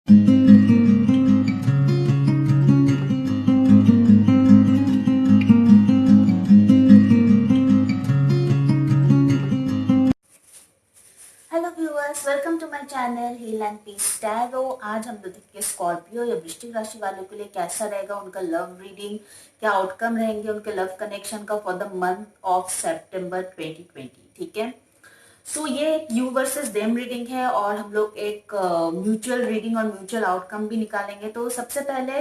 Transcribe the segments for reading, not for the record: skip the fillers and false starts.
Hello viewers, welcome to my channel heal and peace tarot. आज हम लोग देखेंगे स्कॉर्पियो या वृश्चिक राशि वालों के लिए कैसा रहेगा उनका लव रीडिंग, क्या आउटकम रहेंगे उनके लव कनेक्शन का फॉर द मंथ ऑफ सितंबर 2020। ठीक है, सो ये एक यू वर्सेस देम रीडिंग है और हम लोग एक म्यूचुअल रीडिंग और म्यूचुअल आउटकम भी निकालेंगे। तो सबसे पहले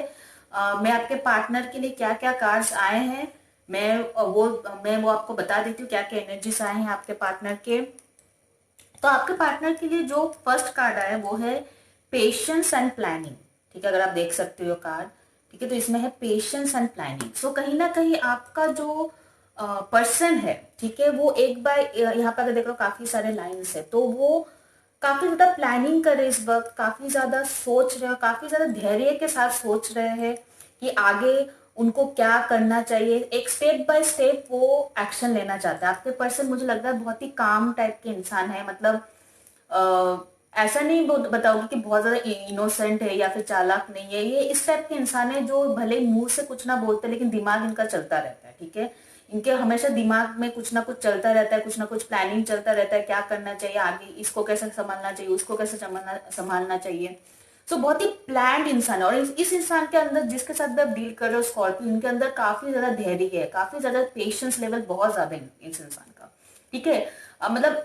मैं आपके पार्टनर के लिए क्या क्या कार्ड्स आए हैं मैं वो आपको बता देती हूँ क्या क्या एनर्जीज आए हैं आपके पार्टनर के। तो आपके पार्टनर के लिए जो फर्स्ट कार्ड आया है वो है पेशेंस एंड प्लानिंग। ठीक है, अगर आप देख सकते हो कार्ड, ठीक है, तो इसमें है पेशेंस एंड प्लानिंग। सो कहीं ना कहीं आपका जो पर्सन है, ठीक है, वो एक बार यहाँ पर अगर देख लो काफी सारे लाइन्स है, तो वो काफी ज्यादा प्लानिंग कर रहे इस वक्त, काफी ज्यादा सोच रहे हो, काफी ज्यादा धैर्य के साथ सोच रहे हैं कि आगे उनको क्या करना चाहिए। एक स्टेप बाय स्टेप वो एक्शन लेना चाहता है। आपके पर्सन मुझे लग रहा है बहुत ही काम टाइप के इंसान है, मतलब ऐसा नहीं बताओगे कि बहुत ज्यादा इनोसेंट है या फिर चालाक नहीं है। ये इस टाइप के इंसान है जो भले मुंह से कुछ ना बोलते लेकिन दिमाग इनका चलता रहता है। ठीक है, इनके हमेशा दिमाग में कुछ ना कुछ चलता रहता है, कुछ ना कुछ प्लानिंग चलता रहता है, क्या करना चाहिए आगे, इसको कैसे संभालना चाहिए, उसको कैसे संभालना चाहिए। सो बहुत ही प्लान्ड इंसान है। और इस इंसान के अंदर जिसके साथ भी आप डील कर रहे हो स्कॉर्पियो, इनके अंदर काफी ज्यादा धैर्य है, काफी ज्यादा पेशेंस लेवल बहुत ज्यादा है इस इंसान का। ठीक है, मतलब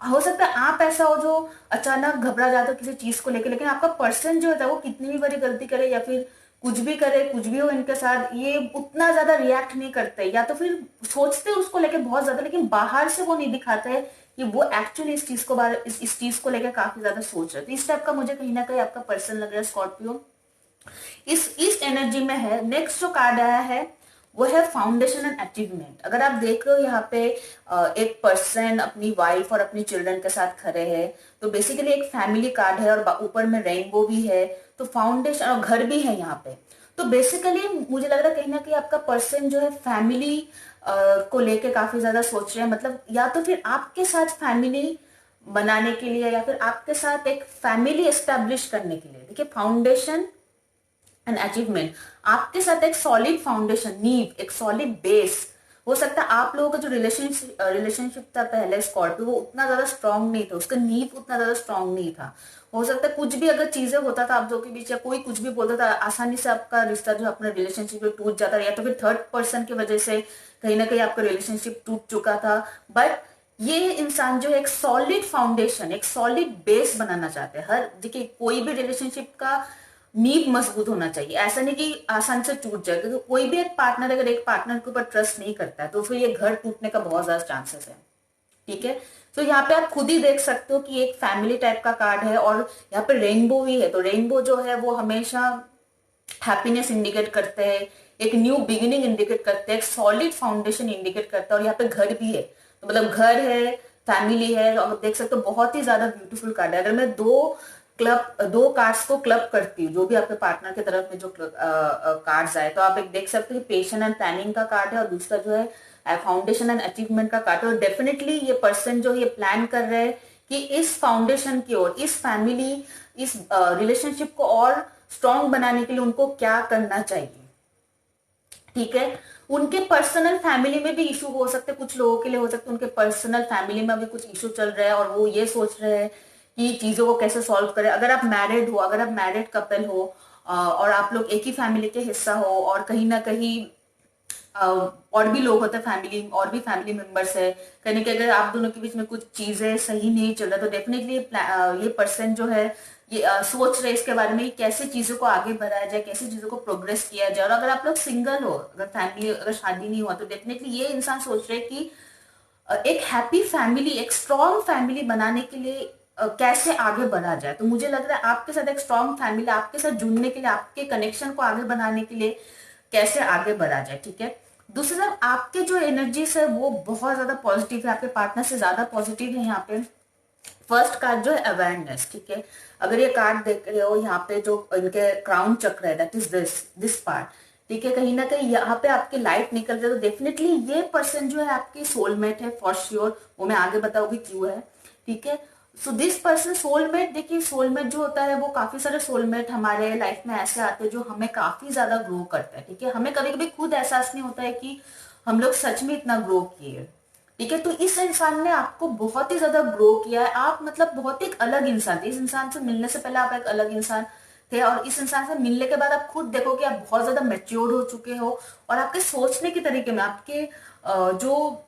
हो सकता है आप ऐसा हो जो अचानक घबरा जाते हो किसी चीज को लेकर, लेकिन आपका पर्सन जो है वो कितनी भी बड़ी गलती करे या फिर कुछ भी करे, कुछ भी हो इनके साथ, ये उतना ज्यादा रिएक्ट नहीं करते, या तो फिर सोचते उसको लेके बहुत ज्यादा लेकिन बाहर से वो नहीं दिखाते है कि वो एक्चुअली इस चीज को इस चीज को लेकर काफी ज्यादा सोच रहे हैं। तो इस टाइप का मुझे कहीं ना कहीं आपका पर्सन लग रहा है स्कॉर्पियो, इस एनर्जी में है। नेक्स्ट जो कार्ड आया है वो है फाउंडेशन एंड अचीवमेंट। अगर आप देख रहे हो यहाँ पे एक पर्सन अपनी वाइफ और अपनी चिल्ड्रन के साथ खड़े हैं, तो बेसिकली एक फैमिली कार्ड है और ऊपर में रेनबो भी है, तो फाउंडेशन और घर भी है यहाँ पे। तो बेसिकली मुझे लग रहा है कहीं ना कहीं आपका पर्सन जो है फैमिली को लेके काफी ज्यादा सोच रहे हैं, मतलब या तो फिर आपके साथ फैमिली बनाने के लिए या फिर आपके साथ एक फैमिली एस्टेब्लिश करने के लिए। देखिए, फाउंडेशन एंड अचीवमेंट, आपके साथ एक सॉलिड फाउंडेशन, नींव, एक सॉलिड बेस। हो सकता है आप लोगों का जो रिलेशनशिप था पहले स्कॉर्पियो, वो उतना ज्यादा स्ट्रांग नहीं था, उसका नींव उतना ज्यादा स्ट्रांग नहीं था। हो सकता है कुछ भी अगर चीजें होता था आप दो के बीच या कोई कुछ भी बोलता था, आसानी से आपका रिश्ता जो अपने रिलेशनशिप में टूट जाता था, या तो फिर थर्ड पर्सन की वजह से कहीं ना कहीं आपका रिलेशनशिप टूट चुका था। बट ये इंसान जो है एक सॉलिड फाउंडेशन, एक सॉलिड बेस बनाना चाहते हैं। हर देखिए, कोई भी रिलेशनशिप का नींव मजबूत होना चाहिए, ऐसा नहीं कि आसान से टूट जाए, क्योंकि कोई भी एक पार्टनर अगर एक पार्टनर के ऊपर ट्रस्ट नहीं करता है तो फिर ये घर टूटने का बहुत ज्यादा चांसेस है। ठीक है, तो यहाँ पे आप खुद ही देख सकते हो कि एक फैमिली टाइप का कार्ड है और यहाँ पे रेनबो भी है। तो रेनबो जो है वो हमेशा हैप्पीनेस इंडिकेट करते हैं, एक न्यू बिगिनिंग इंडिकेट करते हैं, एक सॉलिड फाउंडेशन इंडिकेट करता है। और यहाँ पे घर भी है, तो मतलब घर है, फैमिली है, और देख सकते हो बहुत ही ज्यादा ब्यूटीफुल कार्ड है। अगर मैं दो कार्ड्स को क्लब करती हूँ, जो भी आपके पार्टनर की तरफ में जो कार्ड्स आए, तो आप एक देख सकते हो पेशेंस एंड प्लानिंग का कार्ड है और दूसरा जो है फाउंडेशन एंड अचीवमेंट का कार्ड है। और डेफिनेटली ये पर्सन जो ये प्लान कर रहे हैं कि इस फाउंडेशन की ओर, इस फैमिली, इस रिलेशनशिप को और स्ट्रॉन्ग बनाने के लिए उनको क्या करना चाहिए। ठीक है, उनके पर्सनल फैमिली में भी इशू हो सकते, कुछ लोगों के लिए हो सकते उनके पर्सनल फैमिली में अभी कुछ इशू चल रहा है और वो ये सोच रहे हैं कि चीजों को कैसे सॉल्व करें। अगर आप मैरिड हो, अगर आप मैरिड कपल हो और आप लोग एक ही फैमिली के हिस्सा हो और कहीं ना कहीं और भी लोग होते हैं फैमिली, और भी फैमिली मेंबर्स है, कहीं कि अगर आप दोनों के बीच में कुछ चीजें सही नहीं चल रहा तो डेफिनेटली ये पर्सन जो है ये सोच रहे इसके बारे में कि कैसे चीजों को आगे बढ़ाया जाए, कैसे चीजों को प्रोग्रेस किया जाए। और अगर आप लोग सिंगल हो, अगर फैमिली, अगर शादी नहीं हुआ, तो डेफिनेटली ये इंसान सोच रहे कि एक हैप्पी फैमिली, एक स्ट्रॉन्ग फैमिली बनाने के लिए कैसे आगे बढ़ा जाए। तो मुझे लग रहा है आपके साथ एक स्ट्रॉन्ग फैमिली, आपके साथ जुड़ने के लिए, आपके कनेक्शन को आगे बढ़ाने के लिए कैसे आगे बढ़ा जाए। ठीक है, दूसरी तरफ आपके जो एनर्जीज है वो बहुत ज्यादा पॉजिटिव है, आपके पार्टनर से ज्यादा पॉजिटिव है। यहाँ पे फर्स्ट कार्ड जो है अवेयरनेस। ठीक है, अगर ये कार्ड देख रहे हो यहाँ पे जो इनके क्राउन चक्र है, दैट इज दिस पार्ट। ठीक है, कहीं ना कहीं यहाँ पे आपकी लाइट निकल रही है, तो डेफिनेटली ये पर्सन जो है आपकी सोलमेट है फॉर श्योर, वो मैं आगे बताऊंगी क्यों है। ठीक है, सो दिस पर्सन सोलमेट, देखिए सोलमेट जो होता है वो काफी सारे सोलमेट हमारे लाइफ में ऐसे आते हैं जो हमें काफी ज्यादा ग्रो करते हैं, ठीक है। हमें कभी कभी खुद एहसास नहीं होता है कि हम लोग सच में इतना ग्रो किए, ठीक है। तो इस इंसान ने आपको बहुत ही ज्यादा ग्रो किया है, आप मतलब बहुत ही एक अलग इंसान थे। इस इंसान से मिलने से पहले आप एक अलग इंसान थे, और इस इंसान से मिलने के बाद आप खुद देखो कि आप बहुत ज्यादा मेच्योर हो चुके हो, और आपके सोचने के तरीके में, आपके जो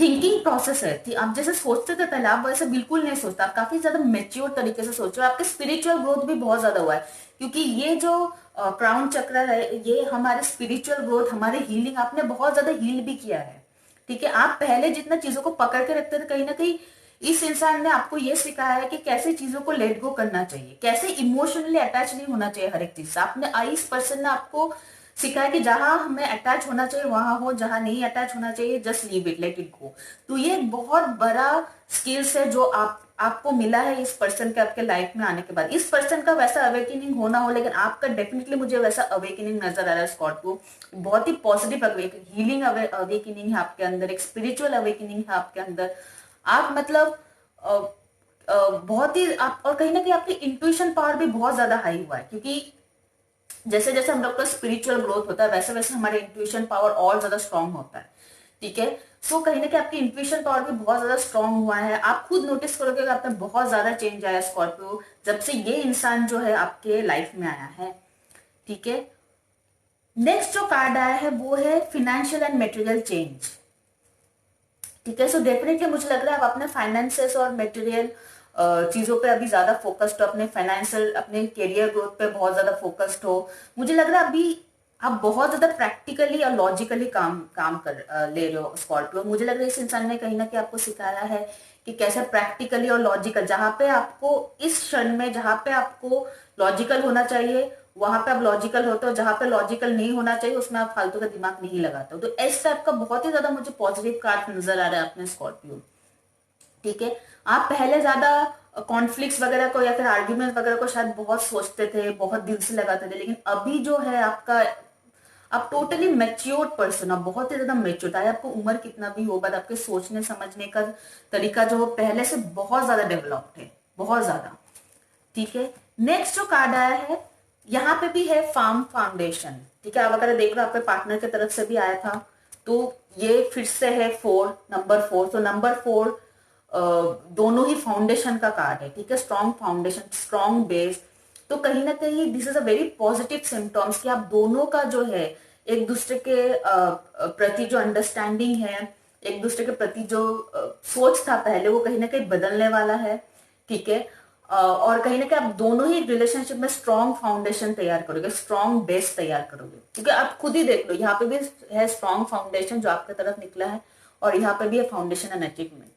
थिंकिंग प्रोसेस है कि आप जैसे सोचते थे पहले, आप वैसे बिल्कुल नहीं सोचते, आप काफी ज्यादा मेच्योर तरीके से सोच रहे हो। आपके स्पिरिचुअल ग्रोथ भी बहुत ज्यादा हुआ है, क्योंकि ये जो क्राउन चक्र है ये हमारे स्पिरिचुअल ग्रोथ, हमारे हीलिंग, आपने बहुत ज्यादा हील भी किया है, ठीक है। आप पहले जितना चीजों को पकड़ के रखते थे, कहीं ना कहीं इस इंसान ने आपको ये सिखाया है कि कैसे चीजों को लेट गो करना चाहिए, कैसे इमोशनली अटैच नहीं होना चाहिए हर एक चीज से। आपने इस पर्सन ने आपको सिखाया कि जहां हमें अटैच होना चाहिए वहां हो, जहां नहीं अटैच होना चाहिए just leave it, let it go. तो ये एक बहुत बड़ा स्किल्स है जो आपको मिला है इस पर्सन के आपके लाइफ में आने के बाद। इस पर्सन का वैसा अवेकनिंग होना हो, लेकिन आपका डेफिनेटली मुझे वैसा अवेकनिंग नजर आ रहा है स्कॉर्पियो। बहुत ही पॉजिटिव हीलिंग अवेकनिंग है आपके अंदर, एक स्पिरिचुअल अवेकनिंग है आपके अंदर। आप मतलब बहुत ही आप, और कहीं ना कहीं आपकी इंट्यूशन पावर भी बहुत ज्यादा हाई हुआ है, क्योंकि जैसे जैसे हम लोग का स्पिरिचुअल ग्रोथ होता है वैसे वैसे हमारे इंट्यूशन पावर और ज्यादा स्ट्रांग होता है, ठीक है। सो कहीं ना कहीं आपकी इंट्यूशन पावर भी बहुत ज्यादा स्ट्रांग हुआ है। आप खुद नोटिस करोगे कि आप में बहुत ज्यादा चेंज आया स्कॉर्पियो, जब से ये इंसान जो है आपके लाइफ में आया है, ठीक है। नेक्स्ट जो कार्ड आया है वो है फिनेंशियल एंड मटेरियल चेंज, ठीक है। सो डेफिनेटली मुझे लग रहा है आप अपने फाइनेंसेस और मटेरियल चीजों पे अभी ज्यादा फोकस्ड हो, अपने फाइनेंशियल, अपने करियर ग्रोथ पे बहुत ज्यादा फोकस्ड हो। मुझे लग रहा है अभी आप बहुत ज्यादा प्रैक्टिकली और लॉजिकली काम काम कर ले रहे हो स्कॉर्पियो। मुझे लग रहा है इस इंसान ने कहीं ना कहीं आपको सिखाया है कि कैसे प्रैक्टिकली और लॉजिकल, जहां पे आपको इस क्षण में जहां पे आपको लॉजिकल होना चाहिए वहां पे आप लॉजिकल होते हो, जहां पे लॉजिकल नहीं होना चाहिए उसमें आप फालतू का दिमाग नहीं लगाते हो। तो इस टाइप का बहुत ही ज्यादा मुझे पॉजिटिव कार्ड नजर आ रहा है अपने स्कॉर्पियो, ठीक है। आप पहले ज्यादा कॉन्फ्लिक्ट्स वगैरह को या फिर आर्ग्यूमेंट वगैरह को शायद बहुत सोचते थे, बहुत दिल से लगाते थे, लेकिन अभी जो है आपका, आप टोटली मेच्योर्ड पर्सन, आप बहुत ही ज्यादा मेच्योर, चाहे आपको उम्र कितना भी हो, बट आपके सोचने समझने का तरीका जो हो पहले से बहुत ज्यादा डेवलप्ड है, बहुत ज्यादा, ठीक है। नेक्स्ट जो कार्ड आया है यहाँ पे भी है फार्म फाउंडेशन, ठीक है। आप अगर देख रहे हो आपके पार्टनर की तरफ से भी आया था, तो ये फिर से है नंबर 4। तो नंबर 4 दोनों ही फाउंडेशन का कार्ड है, ठीक है। Strong foundation, strong base. तो कहीं ना कहीं this is a very positive symptoms कि आप दोनों का जो है एक दूसरे के प्रति जो अंडरस्टैंडिंग है, एक दूसरे के प्रति जो सोच था पहले, वो कहीं ना कहीं बदलने वाला है, ठीक है। और कहीं ना कहीं आप दोनों ही रिलेशनशिप में स्ट्रॉन्ग फाउंडेशन तैयार करोगे, स्ट्रॉन्ग बेस तैयार करोगे, क्योंकि आप खुद ही देख लो यहाँ पे भी है स्ट्रॉन्ग फाउंडेशन जो आपकी तरफ निकला है, और यहाँ पे भी है फाउंडेशन एंड अचीवमेंट।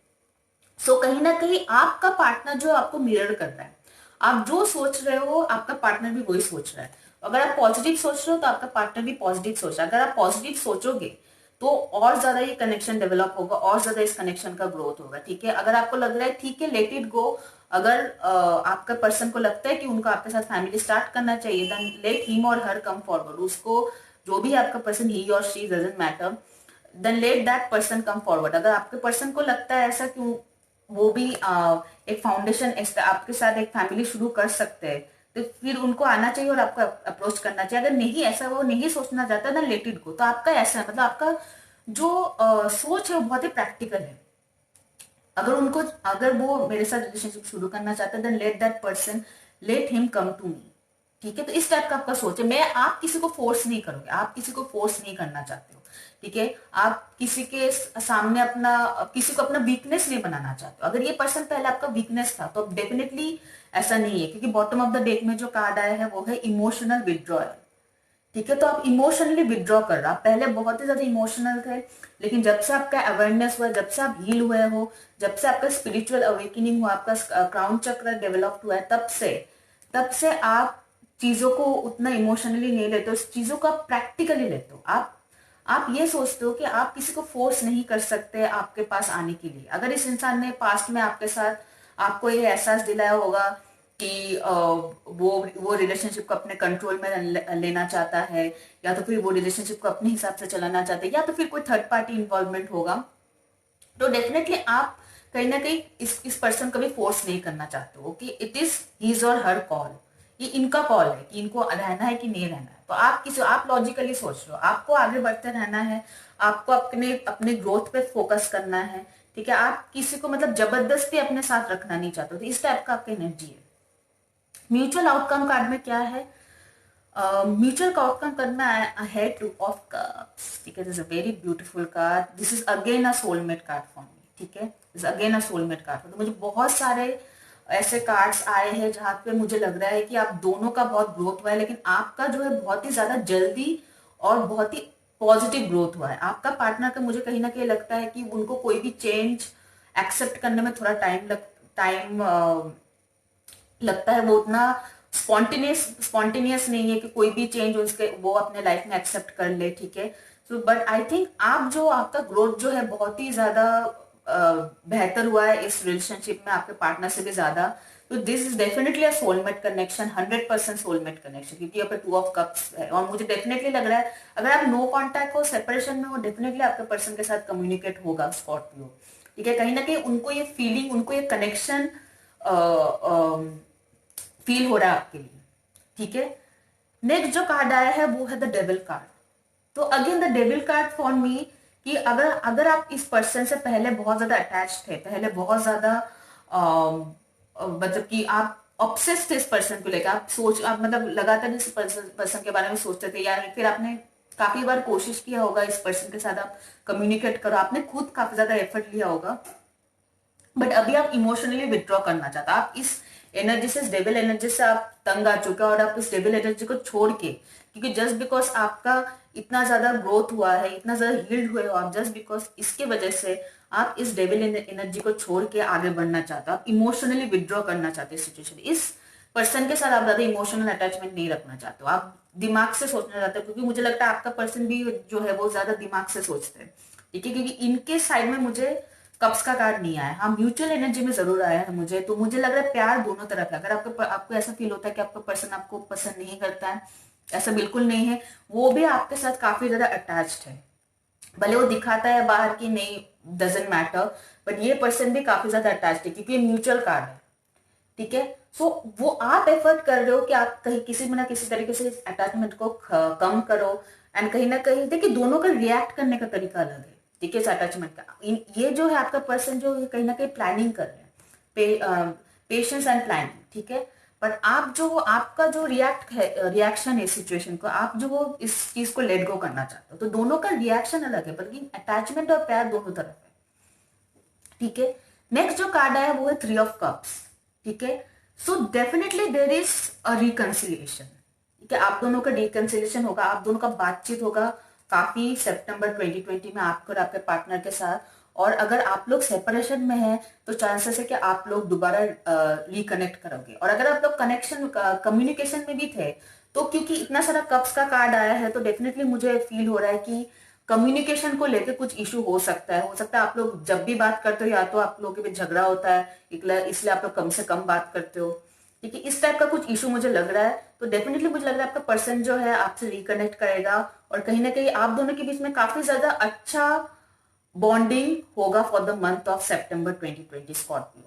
सो कहीं ना कहीं आपका पार्टनर जो आपको मिरर कर रहा है, आप जो सोच रहे हो आपका पार्टनर भी वही सोच रहा है। अगर आप पॉजिटिव सोच रहे हो तो आपका पार्टनर भी पॉजिटिव सोच रहा है। अगर आप पॉजिटिव सोचोगे तो और ज्यादा ये कनेक्शन डेवलप होगा, और ज्यादा इस कनेक्शन का ग्रोथ होगा, ठीक है। अगर आपको लग रहा है ठीक है लेट इट गो, अगर आपका पर्सन को लगता है कि उनको आपके साथ फैमिली स्टार्ट करना चाहिए, देन लेट हिम और हर कम फॉरवर्ड। उसको जो भी आपका पर्सन, ही और she doesn't matter, then let that person come forward. अगर आपके पर्सन को लगता है ऐसा कि वो भी एक फाउंडेशन आपके साथ एक फैमिली शुरू कर सकते हैं, तो फिर उनको आना चाहिए और आपको अप्रोच करना चाहिए। अगर नहीं, ऐसा वो नहीं सोचना चाहता ना, लेट इट गो। तो आपका ऐसा है, मतलब आपका जो सोच है वो बहुत ही प्रैक्टिकल है। अगर उनको, अगर वो मेरे साथ रिलेशनशिप शुरू करना चाहते हैं, then let that person, let him come to me, ठीक है। तो इस टाइप का आपका सोच है। मैं, आप किसी को फोर्स नहीं करोगे, आप किसी को फोर्स नहीं करना चाहते हो, ठीक है। आप किसी के सामने अपना, किसी को अपना वीकनेस नहीं बनाना चाहते हो। अगर ये पर्सन पहले आपका वीकनेस था तो डेफिनेटली ऐसा नहीं है, क्योंकि बॉटम ऑफ द डेक में जो कार्ड आया है वो है इमोशनल विड्रॉयल, ठीक है। तो आप इमोशनली विड्रॉ कर रहा, पहले बहुत ही ज्यादा इमोशनल थे, लेकिन जब से आपका अवेयरनेस हुआ, जब से आप हील हुए हो, जब से आपका स्पिरिचुअल अवेकनिंग हुआ, आपका क्राउन चक्र डेवलप्ड हुआ है, तब से आप चीजों को उतना इमोशनली नहीं लेते हो, चीजों को आप प्रैक्टिकली लेते हो। आप ये सोचते हो कि आप किसी को फोर्स नहीं कर सकते आपके पास आने के लिए। अगर इस इंसान ने पास्ट में आपके साथ आपको ये एहसास दिलाया होगा कि वो रिलेशनशिप को अपने कंट्रोल में लेना चाहता है, या तो फिर वो रिलेशनशिप को अपने हिसाब से चलाना चाहता है, या तो फिर कोई थर्ड पार्टी इन्वॉल्वमेंट होगा, तो डेफिनेटली आप कहीं ना कहीं इस पर्सन को भी फोर्स नहीं करना चाहते हो कि इट इज हिज और हर कॉल, ये इनका कॉल है कि इनको रहना है कि नहीं रहना है। तो आप लॉजिकली सोच रहे हो, आपको आगे बढ़ते रहना है, आपको अपने अपने ग्रोथ पे फोकस करना है, ठीक है। आप किसी को मतलब जबरदस्ती अपने साथ रखना नहीं चाहते, तो इस टाइप का आपका एनर्जी है। म्यूचुअल आउटकम कार्ड में क्या है, म्यूचुअल आउटकम कार्ड में है 2 ऑफ कप्स, ठीक है। This is a very beautiful card, this is again a soulmate card for me, ठीक है। This again a soulmate card. तो मुझे बहुत सारे ऐसे कार्ड्स आए हैं जहां पे मुझे लग रहा है कि आप दोनों का बहुत ग्रोथ हुआ है, लेकिन आपका जो है बहुत ही ज्यादा जल्दी और बहुत ही पॉजिटिव ग्रोथ हुआ है। आपका पार्टनर का मुझे कहीं ना कहीं लगता है कि उनको कोई भी चेंज एक्सेप्ट करने में थोड़ा टाइम लगता है, वो उतना स्पॉन्टेनियस नहीं है कि कोई भी चेंज उसके वो अपने लाइफ में एक्सेप्ट कर ले, ठीक है। सो बट आई थिंक आपका ग्रोथ जो है बहुत ही ज्यादा बेहतर हुआ है इस रिलेशनशिप में, आपके पार्टनर से भी ज्यादा। तो this is definitely a soulmate connection, 100% soulmate connection, क्योंकि यहाँ पे 2 ऑफ कप्स है। और मुझे डेफिनेटली लग रहा है अगर आप नो कांटेक्ट हो, सेपरेशन में हो, डेफिनेटली आपके पर्सन के साथ कम्युनिकेट होगा स्कॉर्पियो, ठीक है। कहीं ना कहीं उनको ये फीलिंग, उनको ये कनेक्शन फील हो रहा है आपके लिए, ठीक है। नेक्स्ट जो कार्ड आया है वो है द डेविल कार्ड। तो again the devil card for me कि अगर अगर आप इस पर्सन से पहले बहुत ज्यादा अटैच थे, पहले बहुत ज्यादा मतलब कि आप ऑब्सेस्ड थे इस पर्सन को लेकर, आप मतलब लगातार इस पर्सन के बारे में सोचते थे, या फिर आपने काफी बार कोशिश किया होगा इस पर्सन के साथ आप कम्युनिकेट करो, आपने खुद काफी ज्यादा एफर्ट लिया होगा, बट अभी आप इमोशनली विथड्रॉ करना चाहते हो। आप इस एनर्जी से, इस डेविल एनर्जी से आप तंग आ चुके हो, और आप इस डेविल एनर्जी को छोड़ के, क्योंकि जस्ट बिकॉज आपका इतना ज्यादा ग्रोथ हुआ है, इतना ज्यादा हील्ड हुए हो आप, जस्ट बिकॉज इसके वजह से आप इस डेविल एनर्जी को छोड़ के आगे बढ़ना चाहते हो, आप इमोशनली विथड्रॉ करना चाहते हो सिचुएशन। इस पर्सन के साथ आप ज्यादा इमोशनल अटैचमेंट नहीं रखना चाहते हो, आप दिमाग से सोचना चाहते हो, क्योंकि मुझे लगता है आपका पर्सन भी जो है वो ज्यादा दिमाग से सोचते हैं, ठीक है। क्योंकि इनके साइड में मुझे कप्स का कार्ड नहीं आया, हाँ म्यूचुअल एनर्जी में जरूर आया है मुझे। तो मुझे लग रहा है प्यार दोनों तरफ है। अगर आपको ऐसा फील होता है कि आपका पर्सन आपको पसंद नहीं करता है, ऐसा बिल्कुल नहीं है, वो भी आपके साथ काफी ज्यादा अटैच्ड है। भले वो दिखाता है बाहर की नहीं, डजेंट मैटर, बट ये पर्सन भी काफी ज्यादा अटैच्ड है, क्योंकि ये म्यूचुअल कार्ड है, ठीक है। सो वो आप एफर्ट कर रहे हो कि आप कहीं किसी ना किसी तरीके से इस अटैचमेंट को कम करो, एंड कहीं ना कहीं देखिए दोनों का रिएक्ट करने का तरीका अलग है, ठीक है। इस अटैचमेंट का ये जो है आपका पर्सन जो कहीं ना कहीं प्लानिंग कर रहे हैं, पेशेंस एंड प्लानिंग, ठीक है। बट आप जो आपका जो रिएक्शन है सिचुएशन को, आप जो वो इस चीज को लेट गो करना चाहते हो, तो दोनों का रिएक्शन अलग है, बल्कि अटैचमेंट और प्यार दोनों तरफ है, ठीक है। नेक्स्ट जो कार्ड आया वो है 3 ऑफ कप्स, ठीक है। So definitely there is a reconciliation, ठीक है। आप दोनों का रिकंसिलिएशन होगा, आप दोनों का बातचीत होगा काफी सितंबर 2020 में आपको और आपके पार्टनर के साथ। और अगर आप लोग सेपरेशन में हैं तो चांसेस है कि आप लोग दोबारा रिकनेक्ट करोगे। और अगर आप लोग कनेक्शन कम्युनिकेशन में भी थे, तो क्योंकि इतना सारा कप्स का कार्ड आया है, तो डेफिनेटली मुझे फील हो रहा है कि कम्युनिकेशन को लेकर कुछ इशू हो सकता है। हो सकता है आप लोग जब भी बात करते हो या तो आप लोगों के बीच झगड़ा होता है, इसलिए आप लोग कम से कम बात करते हो, ठीक है। इस टाइप का कुछ इशू मुझे लग रहा है। तो डेफिनेटली मुझे लग रहा है आपका पर्सन जो है आपसे रिकनेक्ट करेगा, और कहीं ना कहीं आप दोनों के बीच में काफी ज्यादा अच्छा बॉन्डिंग होगा for the month of September 2020 Scorpio,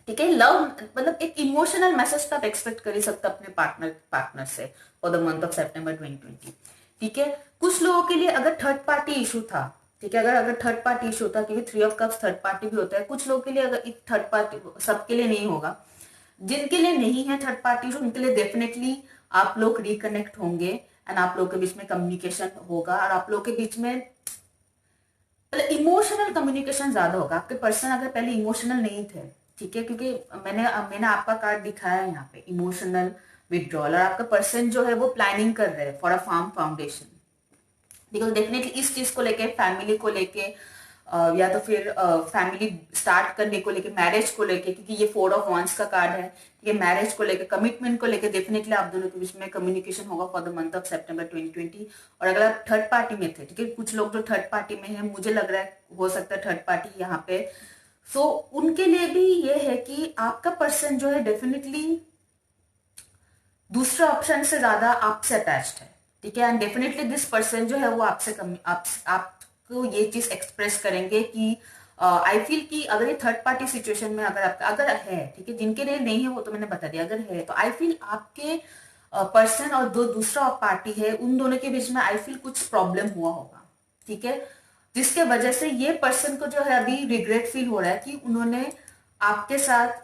ठीक है। लव मतलब एक इमोशनल मैसेज तो आप एक्सपेक्ट कर ही सकते अपने पार्टनर से फॉर द मंथ ऑफ सितंबर 2020, ठीक है। कुछ लोगों के लिए अगर थर्ड पार्टी इशू था, ठीक है, अगर थर्ड पार्टी इशू था, क्योंकि 3 ऑफ कप्स थर्ड पार्टी भी होता है, कुछ लोगों के लिए अगर एक थर्ड पार्टी, सबके लिए नहीं होगा, जिनके लिए नहीं है थर्ड पार्टी इशू, उनके लिए डेफिनेटली आप लोग रिकनेक्ट होंगे, एंड आप लोग के बीच में कम्युनिकेशन होगा, और आप लोग के बीच में मतलब इमोशनल कम्युनिकेशन ज्यादा होगा। आपके पर्सन अगर पहले इमोशनल नहीं थे, ठीक है, क्योंकि मैंने मैंने आपका कार्ड दिखाया है यहाँ पे इमोशनल विड्रॉल, और आपका पर्सन जो है वो प्लानिंग कर रहे हैं for a farm foundation, because definitely इस चीज को लेके, फैमिली को लेके, या तो फिर फैमिली स्टार्ट करने को लेके, मैरिज को लेके, क्योंकि ये 4 ऑफ वांस का कार्ड है, ठीक है। मैरिज को लेके, कमिटमेंट को लेके डेफिनेटली आप दोनों के बीच में कम्युनिकेशन होगा फॉर द मंथ ऑफ सितंबर 2020। और अगर आप थर्ड पार्टी में थे, ठीक है, कुछ लोग जो थर्ड पार्टी में है, मुझे लग रहा है हो सकता है थर्ड पार्टी यहाँ पे, सो उनके लिए भी ये है कि आपका पर्सन जो है डेफिनेटली दूसरे ऑप्शन से ज्यादा आपसे अटैच्ड है, ठीक है। एंड डेफिनेटली दिस पर्सन जो है वो आपसे आपको ये चीज एक्सप्रेस करेंगे कि आई फील कि अगर ये थर्ड पार्टी सिचुएशन में अगर है, ठीक है, जिनके लिए नहीं है वो तो मैंने बता दिया, अगर है तो आई फील आपके पर्सन और दूसरा पार्टी है, उन दोनों के बीच में आई फील कुछ प्रॉब्लम हुआ होगा, ठीक है, जिसके वजह से ये पर्सन को जो है अभी रिग्रेट फील हो रहा है कि उन्होंने आपके साथ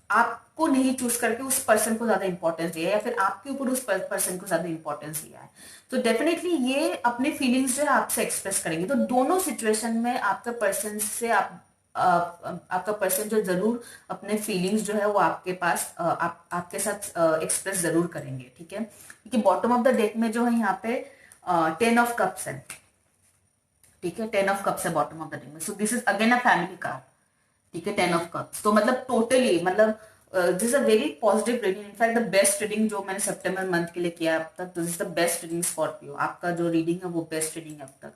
आपको नहीं चूज करके उस पर्सन को ज्यादा इंपॉर्टेंस दिया, या फिर आपके ऊपर उस पर्सन को ज्यादा इंपॉर्टेंस दिया है। तो डेफिनेटली ये अपने फीलिंग्स जो है आपसे एक्सप्रेस करेंगे। तो दोनों सिचुएशन में आपका पर्सन से आपका पर्सन जो जरूर अपने फीलिंग्स जो है वो आपके पास आपके साथ एक्सप्रेस जरूर करेंगे, ठीक है, क्योंकि बॉटम ऑफ द डेक में जो है यहाँ पे 10 ऑफ कप्स है, ठीक है, 10 ऑफ कप्स है बॉटम ऑफ द डेक में। So this is again a family card, ठीक है, 10 ऑफ कप्स। तो मतलब टोटली मतलब this a very positive reading, in fact the best reading जो मैंने सितंबर मंथ के लिए किया अब तक, तो this the best reading Scorpio. आपका जो रीडिंग है वो बेस्ट रीडिंग है अब तक।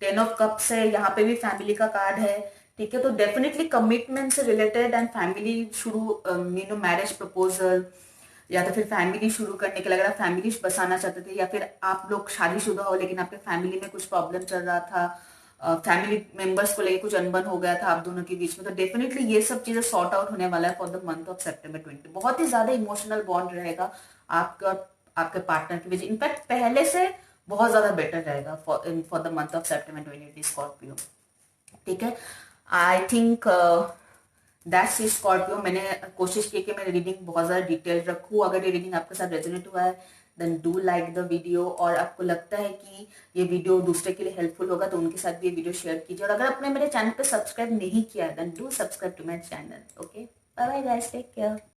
10 ऑफ कप्स है, यहाँ पे भी फैमिली का कार्ड है, ठीक है, तो डेफिनेटली कमिटमेंट से रिलेटेड एंड फैमिली शुरू, मैरिज प्रपोजल, या तो फिर फैमिली शुरू करने के लिए, अगर आप फैमिली बसाना चाहते थे, या फिर आप लोग शादीशुदा हो लेकिन आपके फैमिली में कुछ प्रॉब्लम चल रहा था, फैमिली मेंबर्स को लेके कुछ अनबन हो गया था आप दोनों के बीच में, तो डेफिनेटली ये सब चीजें सॉर्ट आउट होने वाला है फॉर द मंथ ऑफ सितंबर 20। बहुत ही ज्यादा इमोशनल बॉन्ड रहेगा आपका आपके पार्टनर के बीच, इनफैक्ट पहले से बहुत ज्यादा बेटर रहेगा for the month of September 20 Scorpio, ठीक है। I think that's is Scorpio. मैंने कोशिश की कि मैं रीडिंग बहुत ज्यादा डिटेल रखूँ। अगर ये रीडिंग आपके साथ रेजोनेट हुआ है then do like the video, और आपको लगता है कि ये वीडियो दूसरे के लिए हेल्पफुल होगा तो उनके साथ भी ये वीडियो शेयर कीजिए। और अगर आपने मेरे चैनल पे सब्सक्राइब नहीं किया है then do subscribe to my channel. Okay, bye bye guys, take care.